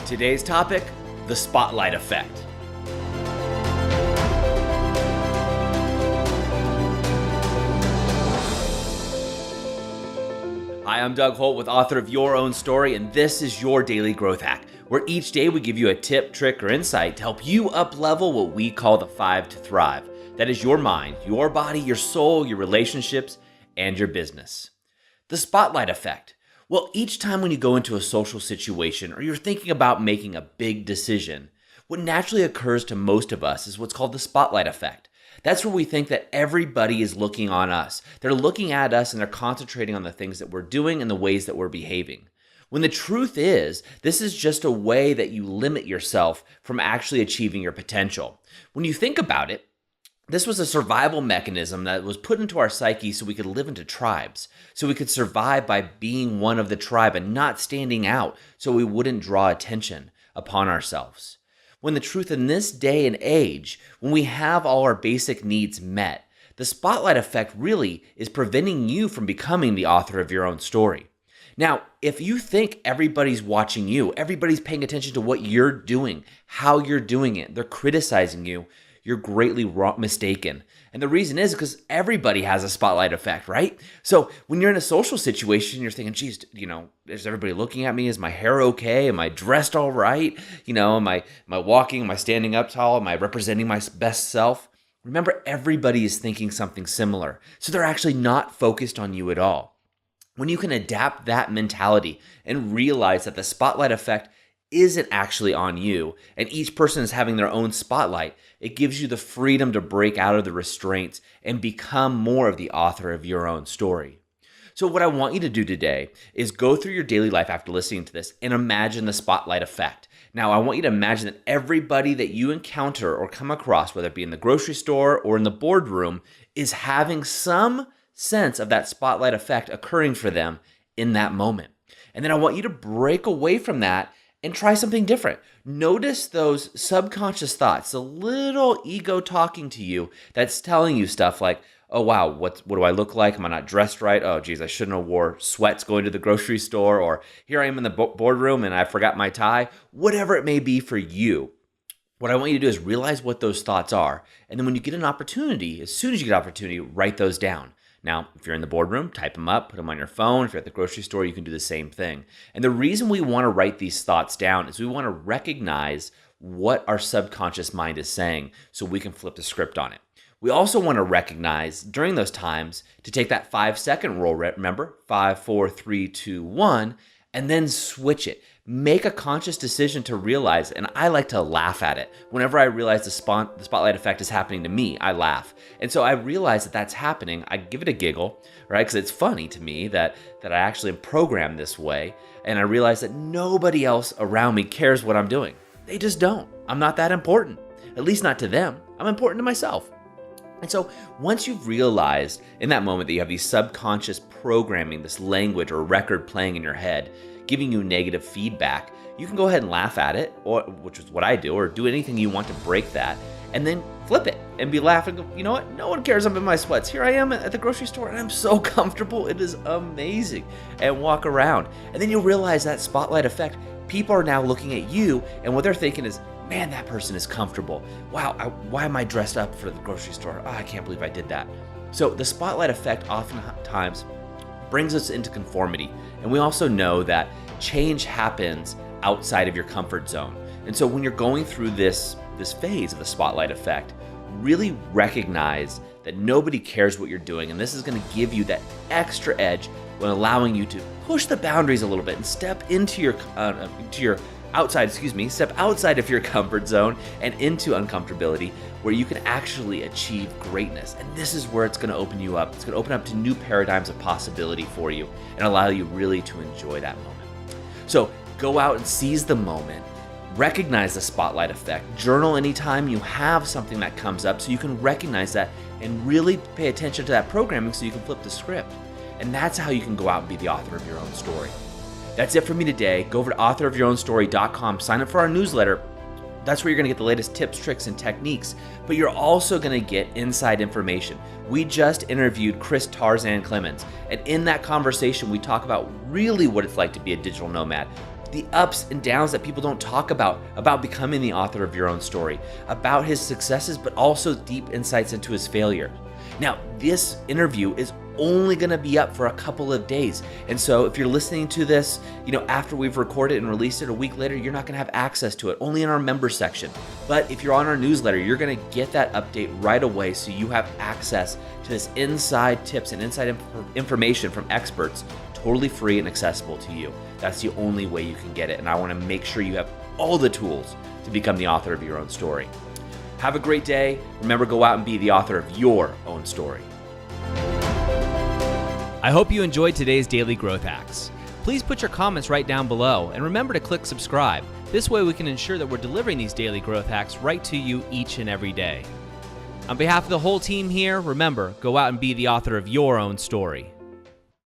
Today's topic, the spotlight effect. Hi, I'm Doug Holt, author of Your Own Story, and this is your Daily Growth Hack, where each day we give you a tip, trick, or insight to help you up-level what we call the 5 to Thrive. That is your mind, your body, your soul, your relationships, and your business. The spotlight effect. Well, each time when you go into a social situation or you're thinking about making a big decision, what naturally occurs to most of us is what's called the spotlight effect. That's where we think that everybody is looking on us. They're looking at us and they're concentrating on the things that we're doing and the ways that we're behaving. When the truth is, this is just a way that you limit yourself from actually achieving your potential. When you think about it, this was a survival mechanism that was put into our psyche so we could live into tribes, so we could survive by being one of the tribe and not standing out so we wouldn't draw attention upon ourselves. When the truth in this day and age, when we have all our basic needs met, the spotlight effect really is preventing you from becoming the author of your own story. Now, if you think everybody's watching you, everybody's paying attention to what you're doing, how you're doing it, they're criticizing you, you're greatly mistaken. And the reason is because everybody has a spotlight effect, right? So when you're in a social situation, you're thinking, geez, is everybody looking at me? Is my hair okay? Am I dressed all right? Am I walking? Am I standing up tall? Am I representing my best self? Remember, everybody is thinking something similar. So they're actually not focused on you at all. When you can adapt that mentality and realize that the spotlight effect isn't actually on you, and each person is having their own spotlight, it gives you the freedom to break out of the restraints and become more of the author of your own story. So what I want you to do today is go through your daily life after listening to this and imagine the spotlight effect. Now, I want you to imagine that everybody that you encounter or come across, whether it be in the grocery store or in the boardroom, is having some sense of that spotlight effect occurring for them in that moment. And then I want you to break away from that and try something different. Notice those subconscious thoughts, the little ego talking to you that's telling you stuff like, oh wow, what do I look like? Am I not dressed right? Oh geez, I shouldn't have wore sweats going to the grocery store, or here I am in the boardroom and I forgot my tie. Whatever it may be for you, what I want you to do is realize what those thoughts are. And then when you get an opportunity, as soon as you get an opportunity, write those down. Now, if you're in the boardroom, type them up, put them on your phone. If you're at the grocery store, you can do the same thing. And the reason we want to write these thoughts down is we want to recognize what our subconscious mind is saying so we can flip the script on it. We also want to recognize during those times to take that 5-second rule, remember? 5, 4, 3, 2, 1, and then switch it. Make a conscious decision to realize, and I like to laugh at it. Whenever I realize the spotlight effect is happening to me, I laugh. And so I realize that that's happening. I give it a giggle, right? Because it's funny to me that I actually am programmed this way. And I realize that nobody else around me cares what I'm doing. They just don't. I'm not that important, at least not to them. I'm important to myself. And so once you've realized in that moment that you have these subconscious programming, this language or record playing in your head, giving you negative feedback, you can go ahead and laugh at it, or which is what I do, or do anything you want to break that, and then flip it and be laughing. You know what? No one cares I'm in my sweats. Here I am at the grocery store and I'm so comfortable. It is amazing. And walk around. And then you'll realize that spotlight effect. People are now looking at you and what they're thinking is, man, that person is comfortable. Wow, why am I dressed up for the grocery store? Oh, I can't believe I did that. So the spotlight effect oftentimes brings us into conformity. And we also know that change happens outside of your comfort zone. And so when you're going through this phase of the spotlight effect, really recognize that nobody cares what you're doing. And this is going to give you that extra edge when allowing you to push the boundaries a little bit and step into your step outside of your comfort zone and into uncomfortability where you can actually achieve greatness. And this is where it's going to open you up. It's going to open up to new paradigms of possibility for you and allow you really to enjoy that moment. So go out and seize the moment. Recognize the spotlight effect. Journal anytime you have something that comes up so you can recognize that and really pay attention to that programming so you can flip the script. And that's how you can go out and be the author of your own story. That's it for me today. Go over to authorofyourownstory.com, sign up for our newsletter. That's where you're going to get the latest tips, tricks, and techniques, but you're also going to get inside information. We just interviewed Chris Tarzan Clemens, and in that conversation, we talk about really what it's like to be a digital nomad, the ups and downs that people don't talk about becoming the author of your own story, about his successes, but also deep insights into his failure. Now, this interview is only going to be up for a couple of days. And so if you're listening to this, after we've recorded and released it a week later, you're not going to have access to it, only in our member section. But if you're on our newsletter, you're going to get that update right away, so you have access to this inside tips and inside information from experts, totally free and accessible to you. That's the only way you can get it. And I want to make sure you have all the tools to become the author of your own story. Have a great day. Remember, go out and be the author of your own story. I hope you enjoyed today's Daily Growth Hacks. Please put your comments right down below, and remember to click subscribe. This way we can ensure that we're delivering these daily growth hacks right to you each and every day. On behalf of the whole team here, remember, go out and be the author of your own story.